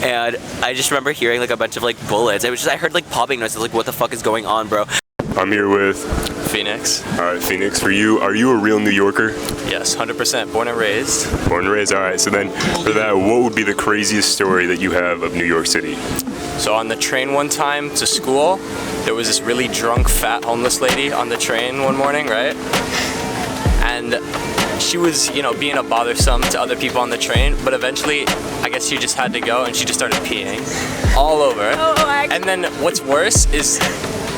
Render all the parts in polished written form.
and I just remember hearing like a bunch of like bullets. I heard like popping noises, like what the fuck is going on, bro? I'm here with Phoenix. All right, Phoenix. For you, are you a real New Yorker? Yes, 100%. Born and raised. Born and raised. All right. So then, for that, what would be the craziest story that you have of New York City? So on the train one time to school, there was this really drunk, fat, homeless lady on the train one morning, right? And she was, you know, being a bothersome to other people on the train, but eventually, I guess she just had to go and she just started peeing all over. And then what's worse is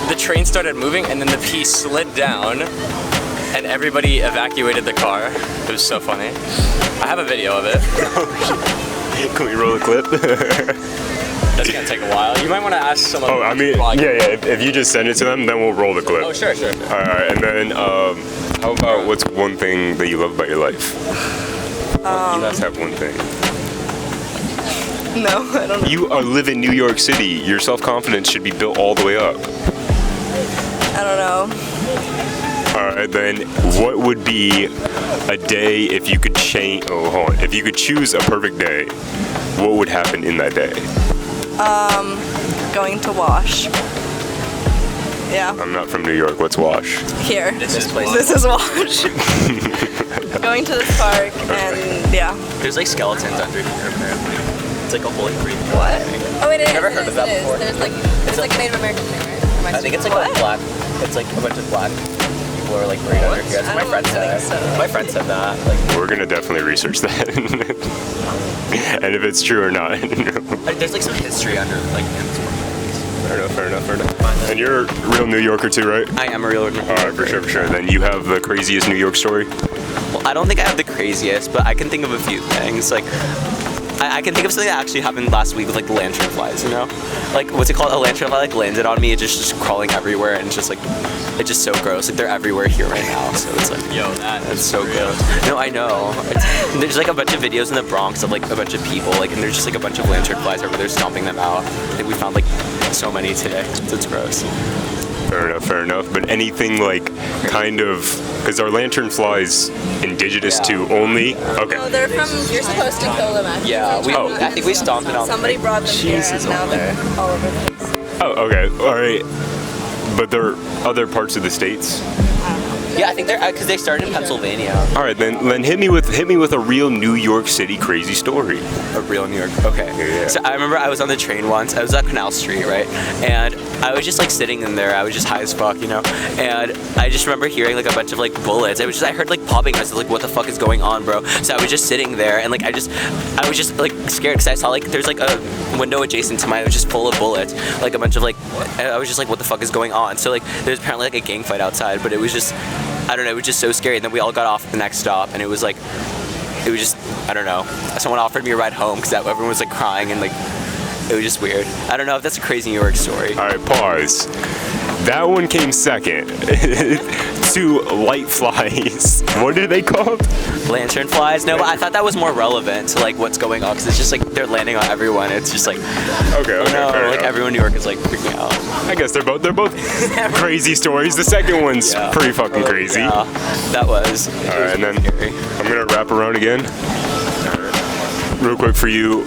the train started moving and then the pee slid down and everybody evacuated the car. It was so funny. I have a video of it. Can we roll a clip? That's gonna take a while. You might want to ask someone. Oh, I mean, yeah. If you just send it to them, then we'll roll the clip. Oh, sure. All right, and then how about what's one thing that you love about your life? You guys have one thing. No, I don't know. You live in New York City. Your self-confidence should be built all the way up. I don't know. All right, then what would be a day if you could change? Oh, hold on. If you could choose a perfect day, what would happen in that day? Going to Wash. Yeah. I'm not from New York. What's Wash? Here. This is Wash. Going to this park and yeah. There's like skeletons under here apparently. It's like a whole green. What? Oh, it is. Never heard of that before. There's like it's like a Native American thing, right? I think it's like a black. It's like a bunch of black people are like buried under here. That's what my friend said. My friend said that. Like, we're gonna definitely research that, and if it's true or not. there's like some history under like in this work. Fair enough. And you're a real New Yorker too, right? I am a real New Yorker. All right, for sure. Then you have the craziest New York story? Well, I don't think I have the craziest, but I can think of a few things. Like, I can think of something that actually happened last week with like lantern flies, you know? Like, what's it called? A lantern fly like landed on me, it's just crawling everywhere, and it's just like, it's just so gross. Like, they're everywhere here right now, so it's like, Yo, that's so gross. No, I know. There's like a bunch of videos in the Bronx of like a bunch of people, like, and there's just like a bunch of lantern flies everywhere. They're stomping them out. I think we found like so many today, so it's gross. Fair enough. But anything like kind of, because our lantern flies indigenous to only. Okay. No, they're from. You're supposed to kill them. Actually. Yeah, I think we stomped it on. Somebody brought them here, and now they're all over the place. Oh, okay. All right. But there are other parts of the states. Yeah, I think they're because they started in Pennsylvania. All right, then hit me with a real New York City crazy story. A real New York. Okay. Yeah. So I remember I was on the train once. I was at Canal Street, right? And I was just like sitting in there. I was just high as fuck, you know. And I just remember hearing like a bunch of like bullets. I heard like popping noises. Like, what the fuck is going on, bro? So I was just sitting there, and like I was just like scared because I saw like there's like a window adjacent to mine. It was just full of bullets. Like a bunch of like. I was just like, what the fuck is going on? So like there's apparently like a gang fight outside, but it was just. I don't know, it was just so scary. And then we all got off at the next stop, and it was just, I don't know. Someone offered me a ride home because everyone was like crying, and like, it was just weird. I don't know if that's a crazy New York story. All right, pause. That one came second to light flies. What are they called? Lantern flies? No, but I thought that was more relevant to like what's going on, because it's just like they're landing on everyone. It's just like, okay, no, fair like enough. everyone in New York is like freaking out. I guess they're both crazy stories. The second one's pretty fucking crazy. Yeah, that was. All right, and then scary. I'm gonna wrap around again. Real quick for you,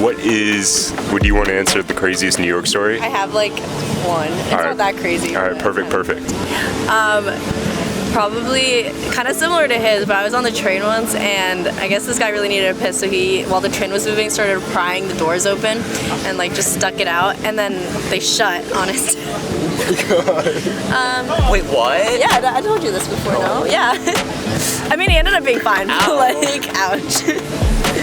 would you want to answer the craziest New York story? I have like one. It's All right. not that crazy. All right, perfect. Probably kind of similar to his, but I was on the train once, and I guess this guy really needed a piss, so he, while the train was moving, started prying the doors open and like just stuck it out, and then they shut on his. Wait, what? Yeah, I told you this before, no? Yeah. I mean, he ended up being fine. Like, ouch.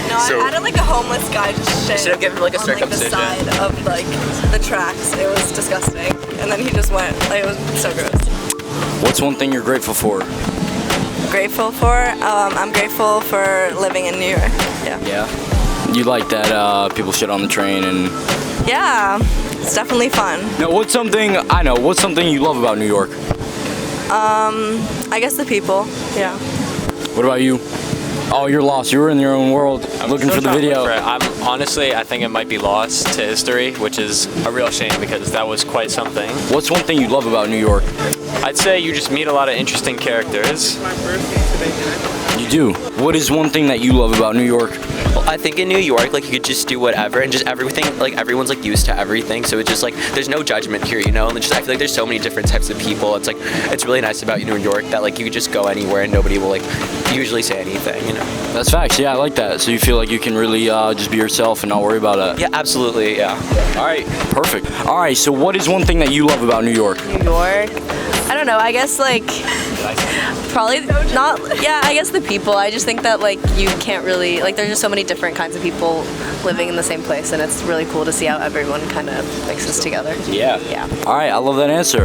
No, So- I had like a homeless guy just shit Should have given him, like, a on, circumcision. the side of like the tracks. It was disgusting, and then he just went. Like, it was so gross. What's one thing you're grateful for? Grateful for? I'm grateful for living in New York. Yeah. Yeah. You like that people shit on the train and... Yeah, it's definitely fun. No, what's something you love about New York? I guess the people. Yeah. What about you? Oh, you're lost. You were in your own world looking for the video. I think it might be lost to history, which is a real shame because that was quite something. What's one thing you love about New York? I'd say you just meet a lot of interesting characters. You do. What is one thing that you love about New York? Well, I think in New York, like you could just do whatever and just everything, like everyone's like used to everything. So it's just like there's no judgment here, you know. And it's just I feel like there's so many different types of people. It's like it's really nice about New York that like you could just go anywhere and nobody will like usually say anything, you know. That's facts. Yeah, I like that. So you feel like you can really just be yourself and not worry about it. Yeah, absolutely. Yeah. All right, perfect. All right, so what is one thing that you love about New York? New York. I don't know. I guess like probably not. Yeah, I guess the people. I just think that like you can't really like. There's just so many different kinds of people living in the same place, and it's really cool to see how everyone kind of mixes together. Yeah. Yeah. All right, I love that answer.